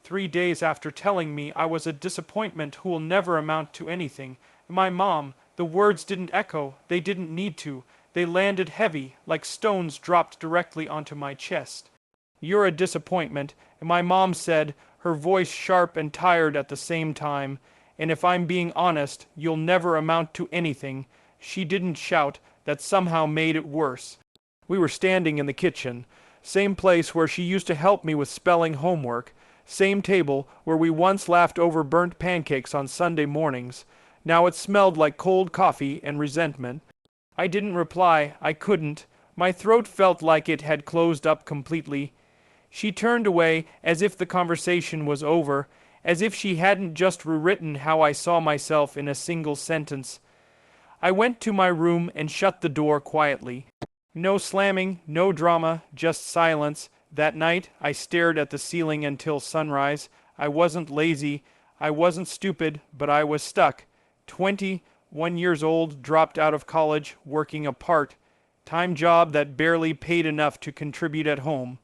3 days after telling me I was a disappointment who will never amount to anything. My mom, the words didn't echo, they didn't need to. They landed heavy, like stones dropped directly onto my chest. You're a disappointment, and my mom said, her voice sharp and tired at the same time, and if I'm being honest, you'll never amount to anything. She didn't shout, that somehow made it worse. We were standing in the kitchen, same place where she used to help me with spelling homework, same table where we once laughed over burnt pancakes on Sunday mornings. Now it smelled like cold coffee and resentment. I didn't reply. I couldn't. My throat felt like it had closed up completely. She turned away as if the conversation was over, as if she hadn't just rewritten how I saw myself in a single sentence. I went to my room and shut the door quietly. No slamming, no drama, just silence. That night, I stared at the ceiling until sunrise. I wasn't lazy, I wasn't stupid, but I was stuck. 21 years old, dropped out of college, working a part-time job that barely paid enough to contribute at home.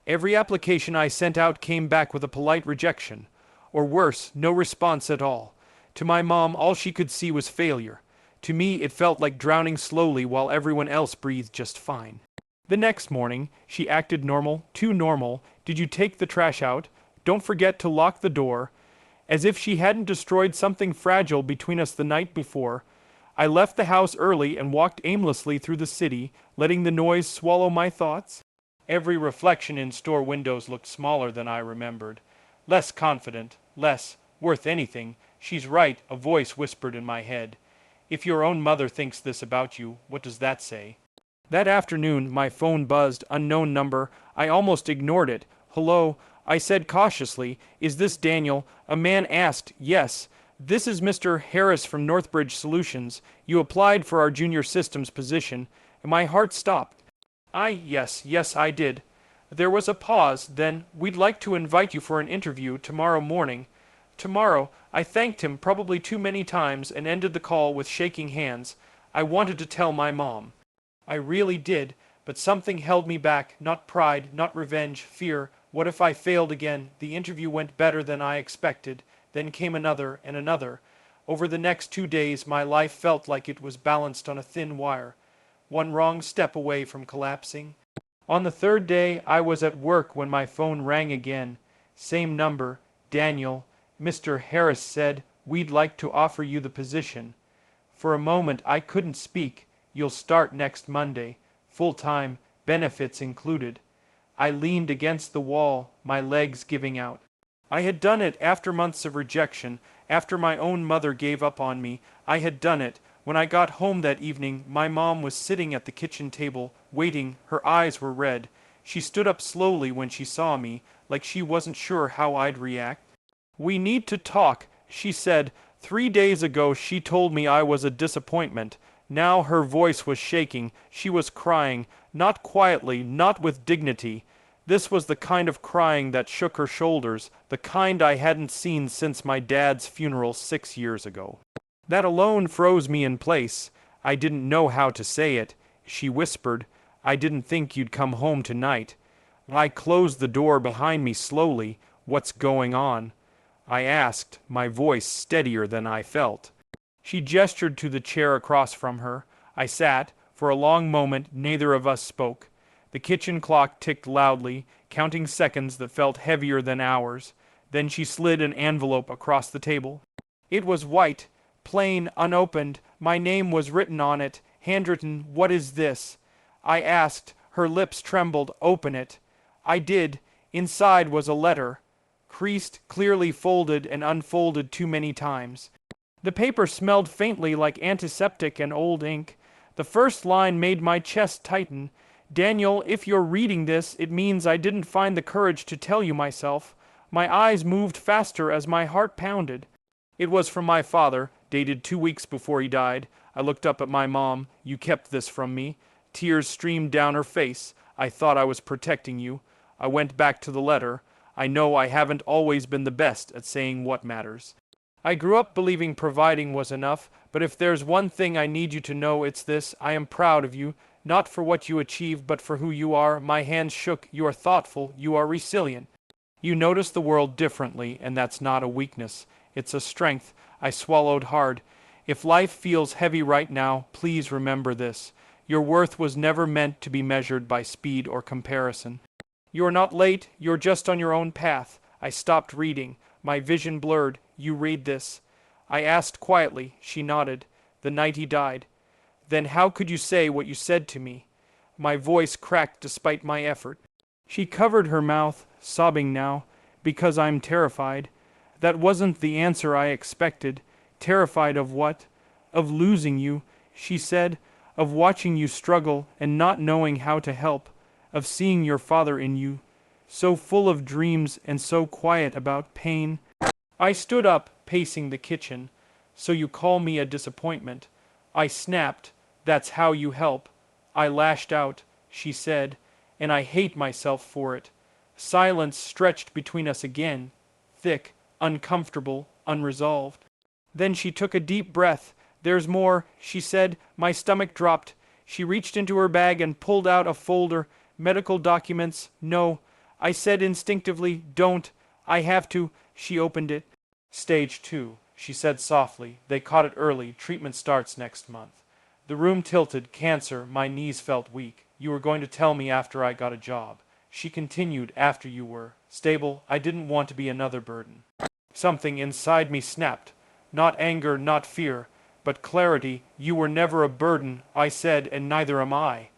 Every application I sent out came back with a polite rejection. Or worse, no response at all. To my mom, all she could see was failure. To me, it felt like drowning slowly while everyone else breathed just fine. The next morning, she acted normal, too normal. Did you take the trash out? Don't forget to lock the door. As if she hadn't destroyed something fragile between us the night before. I left the house early and walked aimlessly through the city, letting the noise swallow my thoughts. Every reflection in store windows looked smaller than I remembered. Less confident, less worth anything. She's right, a voice whispered in my head. If your own mother thinks this about you, what does that say? That afternoon, my phone buzzed, unknown number. I almost ignored it. Hello, I said cautiously. Is this Daniel? A man asked. Yes. This is Mr. Harris from Northbridge Solutions. You applied for our junior systems position. And my heart stopped. Yes, I did. There was a pause, then, we'd like to invite you for an interview tomorrow morning. Tomorrow, I thanked him probably too many times and ended the call with shaking hands. I wanted to tell my mom. I really did, but something held me back, not pride, not revenge, fear. What if I failed again? The interview went better than I expected. Then came another and another. Over the next 2 days, my life felt like it was balanced on a thin wire. One wrong step away from collapsing. On the third day, I was at work when my phone rang again. Same number, Daniel. Mr. Harris said, we'd like to offer you the position. For a moment, I couldn't speak. You'll start next Monday. Full-time, benefits included. I leaned against the wall, my legs giving out. I had done it after months of rejection, after my own mother gave up on me. I had done it. When I got home that evening, my mom was sitting at the kitchen table, waiting. Her eyes were red. She stood up slowly when she saw me, like she wasn't sure how I'd react. We need to talk, she said. 3 days ago she told me I was a disappointment. Now her voice was shaking. She was crying, not quietly, not with dignity. This was the kind of crying that shook her shoulders, the kind I hadn't seen since my dad's funeral 6 years ago. That alone froze me in place. I didn't know how to say it. She whispered, I didn't think you'd come home tonight. I closed the door behind me slowly. What's going on? I asked, my voice steadier than I felt. She gestured to the chair across from her. I sat. For a long moment, neither of us spoke. The kitchen clock ticked loudly, counting seconds that felt heavier than hours. Then she slid an envelope across the table. It was white, plain, unopened. My name was written on it, handwritten. What is this? I asked. Her lips trembled. Open it. I did. Inside was a letter, creased, clearly folded and unfolded too many times. The paper smelled faintly like antiseptic and old ink. The first line made my chest tighten. Daniel, if you're reading this, it means I didn't find the courage to tell you myself. My eyes moved faster as my heart pounded. It was from my father, dated 2 weeks before he died. I looked up at my mom. You kept this from me. Tears streamed down her face. I thought I was protecting you. I went back to the letter. I know I haven't always been the best at saying what matters. I grew up believing providing was enough, but if there's one thing I need you to know, it's this. I am proud of you, not for what you achieved, but for who you are. My hands shook. You are thoughtful. You are resilient. You notice the world differently, and that's not a weakness. It's a strength. I swallowed hard. If life feels heavy right now, please remember this. Your worth was never meant to be measured by speed or comparison. You're not late, you're just on your own path. I stopped reading. My vision blurred. You read this. I asked quietly. She nodded. The night he died. Then how could you say what you said to me? My voice cracked despite my effort. She covered her mouth, sobbing now, because I'm terrified. That wasn't the answer I expected. Terrified of what? Of losing you, she said, of watching you struggle and not knowing how to help, of seeing your father in you, so full of dreams and so quiet about pain. I stood up, pacing the kitchen. So you call me a disappointment. I snapped. That's how you help. I lashed out, she said, and I hate myself for it. Silence stretched between us again, thick, uncomfortable, unresolved. Then she took a deep breath. There's more, she said. My stomach dropped. She reached into her bag and pulled out a folder. Medical documents. No. I said instinctively, don't. I have to. She opened it. Stage 2, she said softly. They caught it early. Treatment starts next month. The room tilted. Cancer. My knees felt weak. You were going to tell me after I got a job. She continued, after you were stable. I didn't want to be another burden. Something inside me snapped. Not anger, not fear, but clarity. You were never a burden, I said, and neither am I.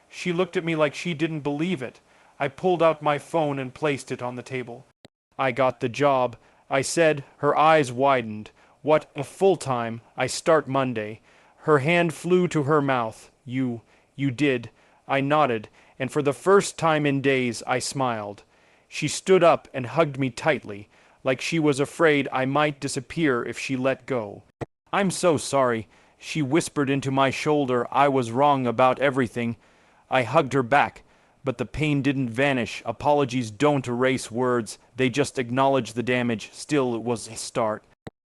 She looked at me like she didn't believe it. I pulled out my phone and placed it on the table. I got the job, I said. Her eyes widened. What, a full-time? I start Monday. Her hand flew to her mouth. You did. I nodded, and for the first time in days I smiled. She stood up and hugged me tightly, like she was afraid I might disappear if she let go. I'm so sorry, she whispered into my shoulder. I was wrong about everything. I hugged her back, but the pain didn't vanish. Apologies don't erase words, they just acknowledge the damage. Still, it was a start.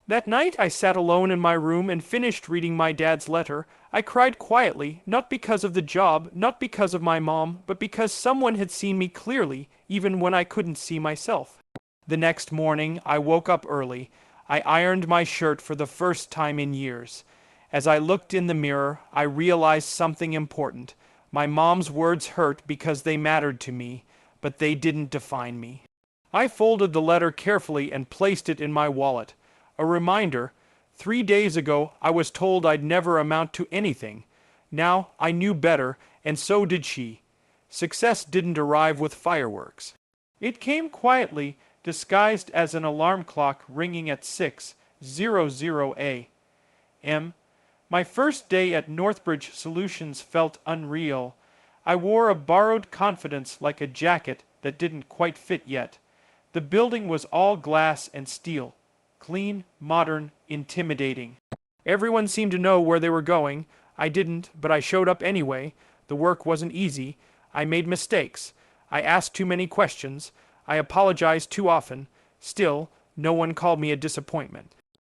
That night I sat alone in my room and finished reading my dad's letter. I cried quietly, not because of the job, not because of my mom, but because someone had seen me clearly, even when I couldn't see myself. The next morning I woke up early. I ironed my shirt for the first time in years. As I looked in the mirror, I realized something important. My mom's words hurt because they mattered to me, but they didn't define me. I folded the letter carefully and placed it in my wallet. A reminder. 3 days ago I was told I'd never amount to anything. Now I knew better, and so did she. Success didn't arrive with fireworks. It came quietly, disguised as an alarm clock ringing at 6:00 a.m. My first day at Northbridge Solutions felt unreal. I wore a borrowed confidence like a jacket that didn't quite fit yet. The building was all glass and steel. Clean, modern, intimidating. Everyone seemed to know where they were going. I didn't, but I showed up anyway. The work wasn't easy. I made mistakes. I asked too many questions. I apologized too often. Still, no one called me a disappointment.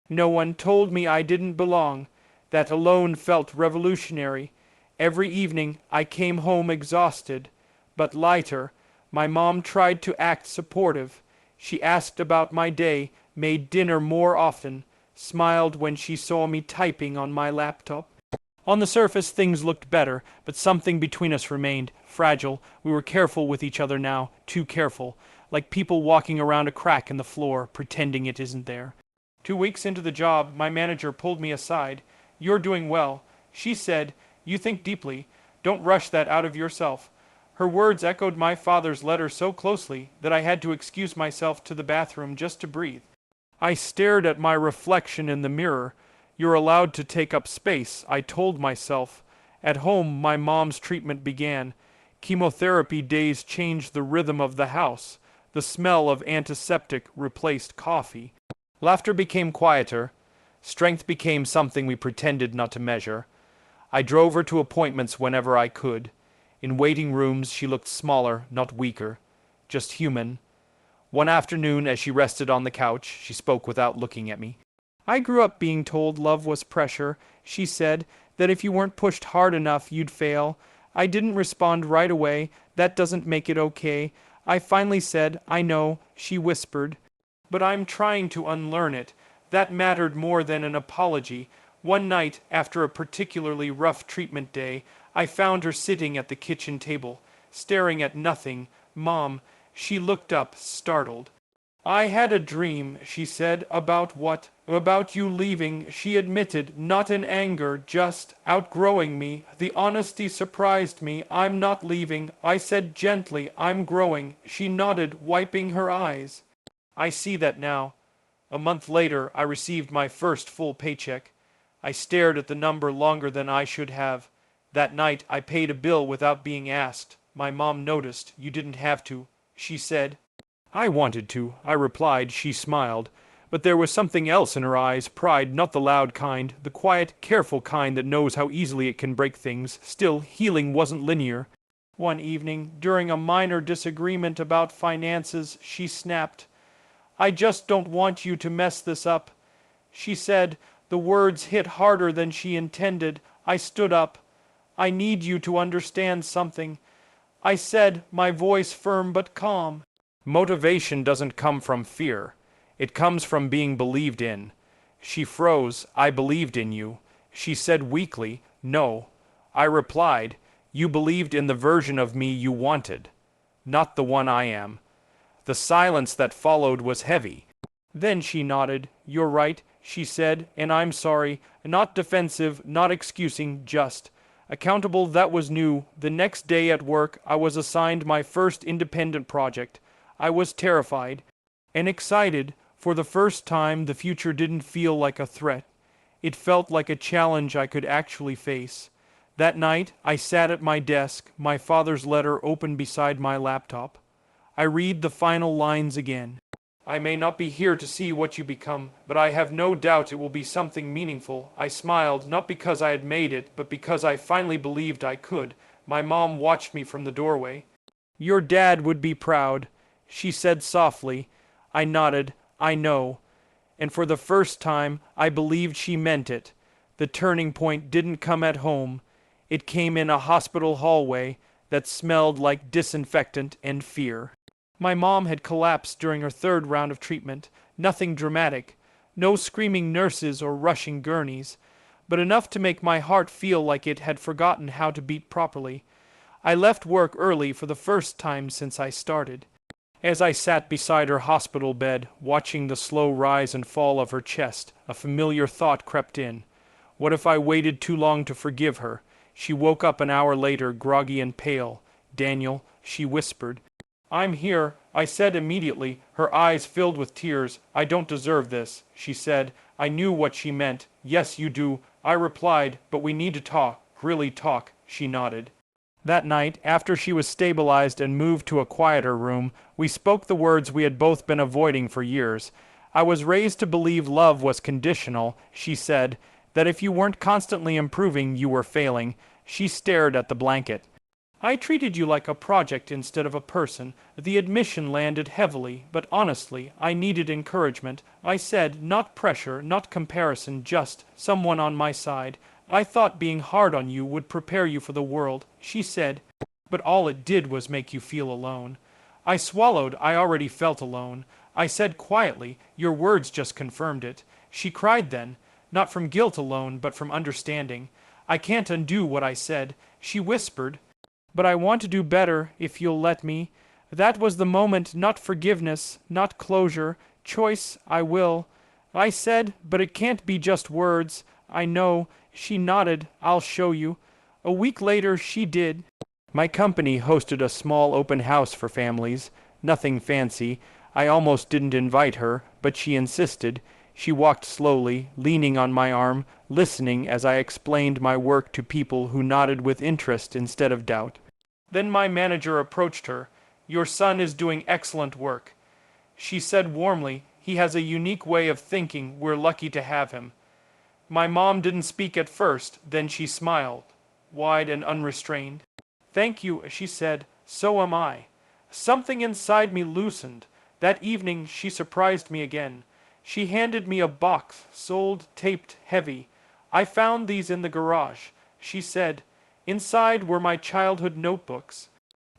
No one told me I didn't belong. That alone felt revolutionary. Every evening I came home exhausted, but lighter. My mom tried to act supportive. She asked about my day, made dinner more often, smiled when she saw me typing on my laptop. On the surface things looked better, but something between us remained fragile. We were careful with each other now, too careful, like people walking around a crack in the floor, pretending it isn't there. 2 weeks into the job, my manager pulled me aside. You're doing well, she said. You think deeply. Don't rush that out of yourself. Her words echoed my father's letter so closely that I had to excuse myself to the bathroom just to breathe. I stared at my reflection in the mirror. You're allowed to take up space, I told myself. At home, my mom's treatment began. Chemotherapy days changed the rhythm of the house. The smell of antiseptic replaced coffee. Laughter became quieter. Strength became something we pretended not to measure. I drove her to appointments whenever I could. In waiting rooms, she looked smaller, not weaker, just human. One afternoon, as she rested on the couch, she spoke without looking at me. I grew up being told love was pressure, she said, that if you weren't pushed hard enough, you'd fail. I didn't respond right away. That doesn't make it okay. I finally said, I know, she whispered. But I'm trying to unlearn it. That mattered more than an apology. One night, after a particularly rough treatment day, I found her sitting at the kitchen table, staring at nothing. Mom, she looked up, startled. I had a dream, she said, about what? About you leaving, she admitted, not in anger, just outgrowing me. The honesty surprised me. I'm not leaving. I said gently, I'm growing. She nodded, wiping her eyes. I see that now. A month later, I received my first full paycheck. I stared at the number longer than I should have. That night, I paid a bill without being asked. My mom noticed. You didn't have to, she said. I wanted to, I replied. She smiled. But there was something else in her eyes, pride, not the loud kind, the quiet, careful kind that knows how easily it can break things. Still, healing wasn't linear. One evening, during a minor disagreement about finances, she snapped, I just don't want you to mess this up. She said. The words hit harder than she intended. I stood up. I need you to understand something. I said, my voice firm but calm. Motivation doesn't come from fear. It comes from being believed in. She froze. I believed in you. She said weakly, no. I replied, you believed in the version of me you wanted, not the one I am. The silence that followed was heavy. Then she nodded. You're right, she said, and I'm sorry. Not defensive, not excusing, just accountable. That was new. The next day at work, I was assigned my first independent project. I was terrified and excited. For the first time, the future didn't feel like a threat. It felt like a challenge I could actually face. That night, I sat at my desk, my father's letter open beside my laptop. I read the final lines again. I may not be here to see what you become, but I have no doubt it will be something meaningful. I smiled, not because I had made it, but because I finally believed I could. My mom watched me from the doorway. Your dad would be proud, she said softly. I nodded. I know. And for the first time, I believed she meant it. The turning point didn't come at home. It came in a hospital hallway that smelled like disinfectant and fear. My mom had collapsed during her third round of treatment. Nothing dramatic. No screaming nurses or rushing gurneys. But enough to make my heart feel like it had forgotten how to beat properly. I left work early for the first time since I started. As I sat beside her hospital bed, watching the slow rise and fall of her chest, a familiar thought crept in. What if I waited too long to forgive her? She woke up an hour later, groggy and pale. Daniel, she whispered. I'm here, I said immediately, her eyes filled with tears. I don't deserve this, she said. I knew what she meant. Yes, you do, I replied, but we need to talk, really talk, she nodded. That night, after she was stabilized and moved to a quieter room, we spoke the words we had both been avoiding for years. I was raised to believe love was conditional, she said, that if you weren't constantly improving, you were failing. She stared at the blanket. I treated you like a project instead of a person. The admission landed heavily, but honestly, I needed encouragement. I said, not pressure, not comparison, just someone on my side. I thought being hard on you would prepare you for the world, she said, but all it did was make you feel alone. I swallowed. I already felt alone. I said quietly, your words just confirmed it. She cried then, not from guilt alone, but from understanding. I can't undo what I said. She whispered, but I want to do better, if you'll let me. That was the moment, not forgiveness, not closure. Choice, I will. I said, but it can't be just words. I know. She nodded. I'll show you. A week later, she did. My company hosted a small open house for families. Nothing fancy. I almost didn't invite her, but she insisted. She walked slowly, leaning on my arm, listening as I explained my work to people who nodded with interest instead of doubt. Then my manager approached her. Your son is doing excellent work. She said warmly, he has a unique way of thinking. We're lucky to have him. My mom didn't speak at first, then she smiled, wide and unrestrained. Thank you, she said. So am I. Something inside me loosened. That evening she surprised me again. She handed me a box, sold, taped, heavy. I found these in the garage. She said, inside were my childhood notebooks.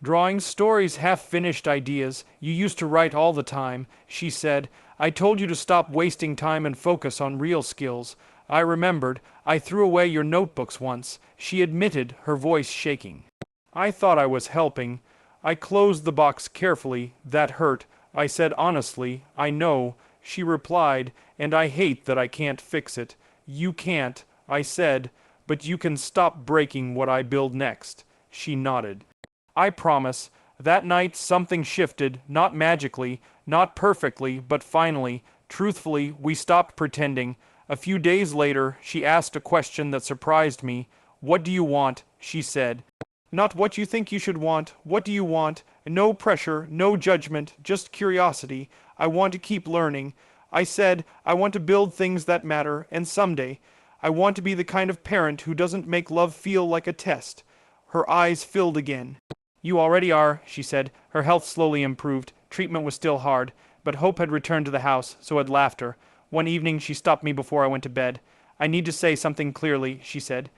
Drawing stories, half-finished ideas. You used to write all the time, she said. I told you to stop wasting time and focus on real skills. I remembered. I threw away your notebooks once, she admitted, her voice shaking. I thought I was helping. I closed the box carefully. That hurt. I said honestly, I know. She replied, and I hate that I can't fix it. You can't, I said, but you can stop breaking what I build next. She nodded. I promise. That night something shifted, not magically, not perfectly, but finally, truthfully, we stopped pretending. A few days later, she asked a question that surprised me. What do you want? She said. Not what you think you should want. What do you want? No pressure, no judgment, just curiosity. I want to keep learning. I said, I want to build things that matter, and someday, I want to be the kind of parent who doesn't make love feel like a test. Her eyes filled again. You already are, she said. Her health slowly improved. Treatment was still hard, but hope had returned to the house, so had laughter. One evening she stopped me before I went to bed. I need to say something clearly, she said.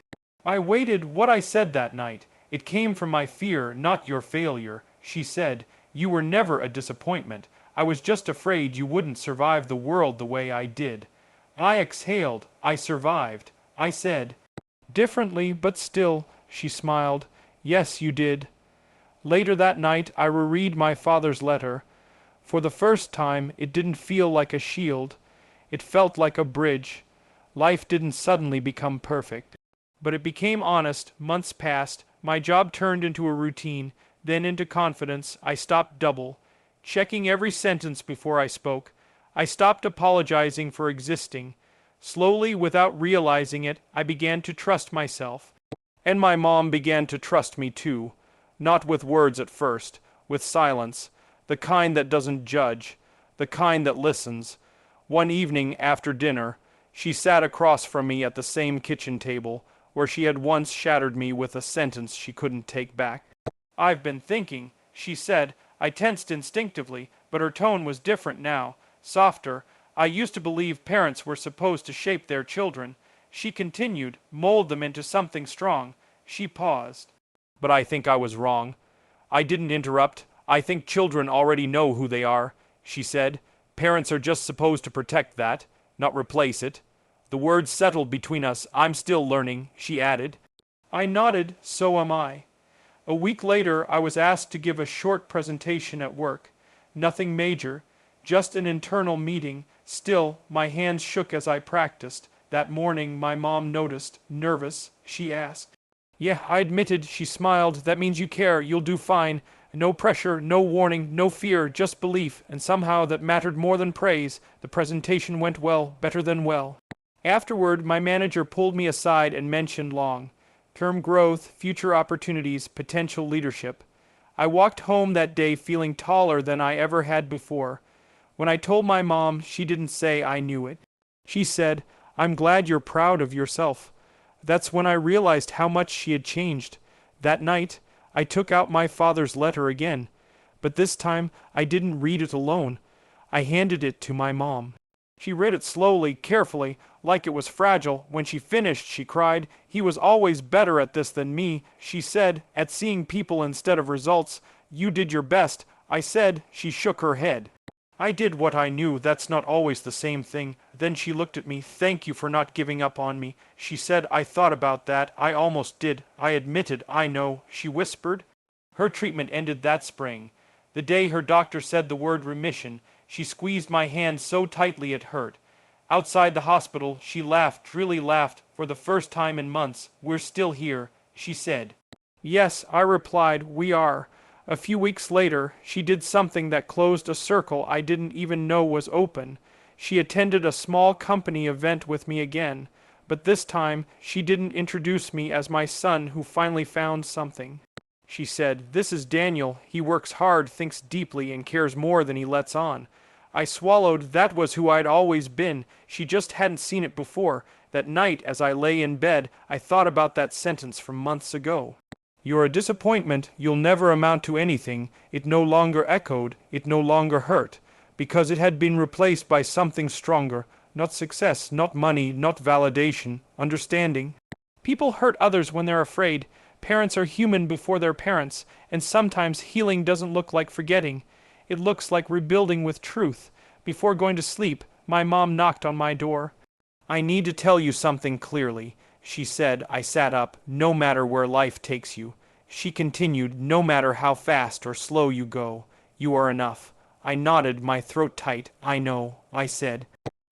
I waited what I said that night. It came from my fear, not your failure, she said. You were never a disappointment. I was just afraid you wouldn't survive the world the way I did. I exhaled. I survived. I said, differently, but still, she smiled. Yes, you did. Later that night, I reread my father's letter. For the first time, it didn't feel like a shield. It felt like a bridge. Life didn't suddenly become perfect. But it became honest. Months passed. My job turned into a routine, then into confidence. I stopped checking every sentence before I spoke. I stopped apologizing for existing. Slowly, without realizing it, I began to trust myself. And my mom began to trust me too. Not with words at first, with silence, the kind that doesn't judge, the kind that listens. One evening after dinner, she sat across from me at the same kitchen table, where she had once shattered me with a sentence she couldn't take back. I've been thinking, she said. I tensed instinctively, but her tone was different now, softer. I used to believe parents were supposed to shape their children. She continued, mold them into something strong. She paused. But I think I was wrong. I didn't interrupt. I think children already know who they are, she said. Parents are just supposed to protect that, not replace it. The words settled between us. I'm still learning, she added. I nodded. So am I. A week later, I was asked to give a short presentation at work. Nothing major, just an internal meeting. Still, my hands shook as I practiced. That morning, my mom noticed. Nervous, she asked. Yeah, I admitted. She smiled. That means you care. You'll do fine. No pressure, no warning, no fear, just belief, and somehow that mattered more than praise. The presentation went well, better than well. Afterward, my manager pulled me aside and mentioned long-term growth, future opportunities, potential leadership. I walked home that day feeling taller than I ever had before. When I told my mom, she didn't say I knew it. She said, I'm glad you're proud of yourself. That's when I realized how much she had changed. That night, I took out my father's letter again, but this time I didn't read it alone. I handed it to my mom. She read it slowly, carefully, like it was fragile. When she finished, she cried. He was always better at this than me, she said, at seeing people instead of results. You did your best. I said. She shook her head. I did what I knew. That's not always the same thing. Then she looked at me. Thank you for not giving up on me. She said, I thought about that. I almost did. I admitted, I know, she whispered. Her treatment ended that spring. The day her doctor said the word remission, she squeezed my hand so tightly it hurt. Outside the hospital, she laughed, really laughed, for the first time in months. We're still here, she said. Yes, I replied, we are. A few weeks later, she did something that closed a circle I didn't even know was open. She attended a small company event with me again, but this time she didn't introduce me as my son who finally found something. She said, this is Daniel. He works hard, thinks deeply, and cares more than he lets on. I swallowed. That was who I'd always been. She just hadn't seen it before. That night, as I lay in bed, I thought about that sentence from months ago. You're a disappointment. You'll never amount to anything. It no longer echoed. It no longer hurt. Because it had been replaced by something stronger. Not success, not money, not validation. Understanding. People hurt others when they're afraid. Parents are human before they're parents, and sometimes healing doesn't look like forgetting. It looks like rebuilding with truth. Before going to sleep, my mom knocked on my door. I need to tell you something clearly, she said. I sat up. No matter where life takes you. She continued, no matter how fast or slow you go, you are enough. I nodded, my throat tight. I know, I said.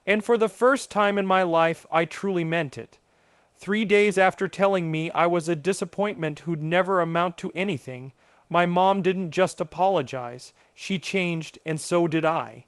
And for the first time in my life, I truly meant it. 3 days after telling me I was a disappointment who'd never amount to anything, my mom didn't just apologize. She changed, and so did I.